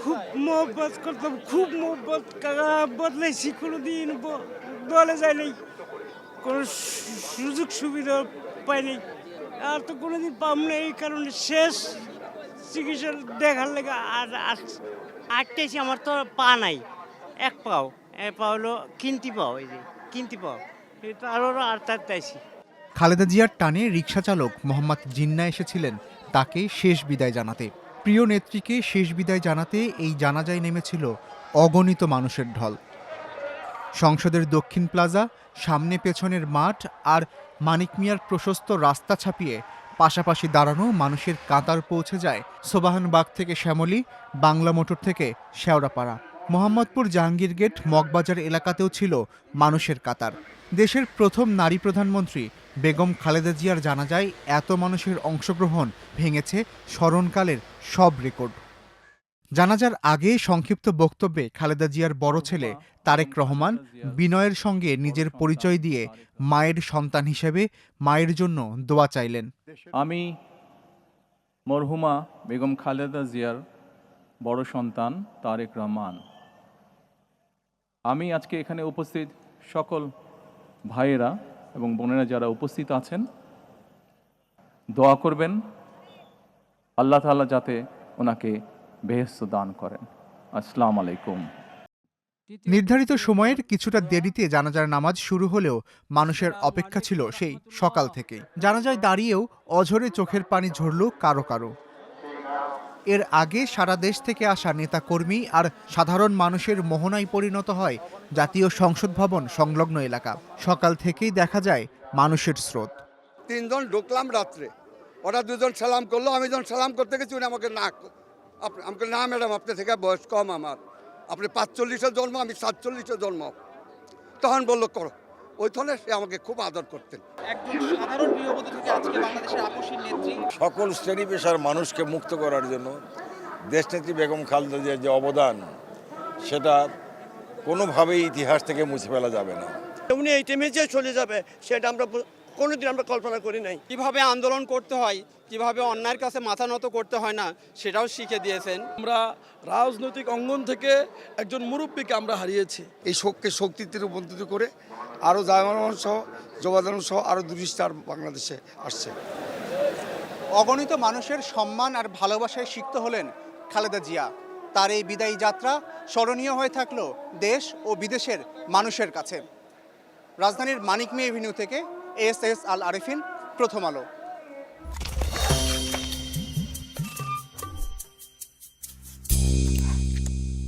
খুব মহব্বত করতাম, খুব মহব্বত। কাকা বদলাইছি, কোনোদিন দলে যায় নাই, কোনো সুযোগ সুবিধা পাইনি, আর তো কোনোদিন পাম না। এই কারণে শেষ চিকিৎসা দেখার লেগে আটকেছি। আমার তো পা নাই, এক পাও, এক পা হলো কিনতি পাও, এই যে কিনতি পাও, এটা আরও আটটাইছি। খালেদা জিয়ার টানে রিকশাচালক মোহাম্মদ জিন্না এসেছিলেন তাকে শেষ বিদায় জানাতে। প্রিয় নেত্রীকে শেষ বিদায় জানাতে এই জানাজায় নেমেছিল অগণিত মানুষের ঢল। সংসদের দক্ষিণ প্লাজা, সামনে পেছনের মাঠ আর মানিক মিয়ার প্রশস্ত রাস্তা ছাপিয়ে পাশাপাশি দাঁড়ানো মানুষের কাতার পৌঁছে যায় সোবাহানবাগ থেকে শ্যামলী, বাংলা মোটর থেকে শেওড়াপাড়া। মোহাম্মদপুর জাহাঙ্গীর গেট, মগবাজার এলাকাতেও ছিল মানুষের কাতার। দেশের প্রথম নারী প্রধানমন্ত্রী বেগম খালেদা জিয়ার জানাজায় এত মানুষের অংশগ্রহণ ভেঙেছে স্মরণকালের সব রেকর্ড। জানাজার আগে সংক্ষিপ্ত বক্তব্যে খালেদা জিয়ার বড় ছেলে তারেক রহমান বিনয়ের সঙ্গে নিজের পরিচয় দিয়ে মায়ের সন্তান হিসেবে মায়ের জন্য দোয়া চাইলেন। আমি মরহুমা বেগম খালেদা জিয়ার বড় সন্তান তারেক রহমান। আমি আজকে এখানে উপস্থিত সকল ভাইয়েরা এবং বোনেরা যারা উপস্থিত আছেন, দোয়া করবেন আল্লাহ তাআলা যাতে ওনাকে বেহেশত দান করেন। আসসালামু আলাইকুম। নির্ধারিত সময়ের কিছুটা দেরিতে জানাজার নামাজ শুরু হলেও মানুষের অপেক্ষা ছিল সেই সকাল থেকেই। জানাজায় দাঁড়িয়েও অঝরে চোখের পানি ঝরল কারো কারো। এর আগে সারা দেশ থেকে আসা নেতাকর্মী আর সাধারণ মানুষের মোহনায় পরিণত হয় জাতীয় সংসদ ভবন সংলগ্ন এলাকা। সকাল থেকেই দেখা যায় মানুষের স্রোত। তিনজন ঢুকলাম রাত্রে, ওরা দুজন সালাম করলো, আমি যখন সালাম করতে গেছি উনি আমাকে আমাকে না ম্যাডাম, আপনার থেকে বয়স কম, আমার আপনি 45-এর জন্ম, আমি 47-এর জন্ম। তখন বললো করো, ওই ধরনে সে আমাকে খুব আদর করতেন। একজন সাধারণ গৃহবধূ থেকে আজকে বাংলাদেশের আপসীর নেত্রী। সকল শ্রেণী পেশার মানুষকে মুক্ত করার জন্য দেশনেত্রী বেগম খালেদা জিয়ার যে অবদান, সেটা কোনোভাবেই ইতিহাস থেকে মুছে ফেলা যাবে না। উনি এই টাইমে যে চলে যাবে সেটা আমরা কোনোদিন আমরা কল্পনা করি নাই। কিভাবে আন্দোলন করতে হয়, কিভাবে অন্যায়ের কাছে মাথা নত করতে হয় না, সেটাও শিখে দিয়েছেন। আমরা রাজনৈতিক অঙ্গন থেকে একজন মুরব্বীকে আমরা হারিয়েছি। এই শোককে শক্তিতে রূপান্তরিত করে আরও জায়মান সহ জবাদান সহ আরও 2 স্টার বাংলাদেশে আসছে। অগণিত মানুষের সম্মান আর ভালোবাসায় সিক্ত হলেন খালেদা জিয়া। তার এই বিদায়ী যাত্রা স্মরণীয় হয়ে থাকলো দেশ ও বিদেশের মানুষের কাছে। রাজধানীর মানিক মিয়া এভিনিউ থেকে এস আল আরেফিন, প্রথম আলো।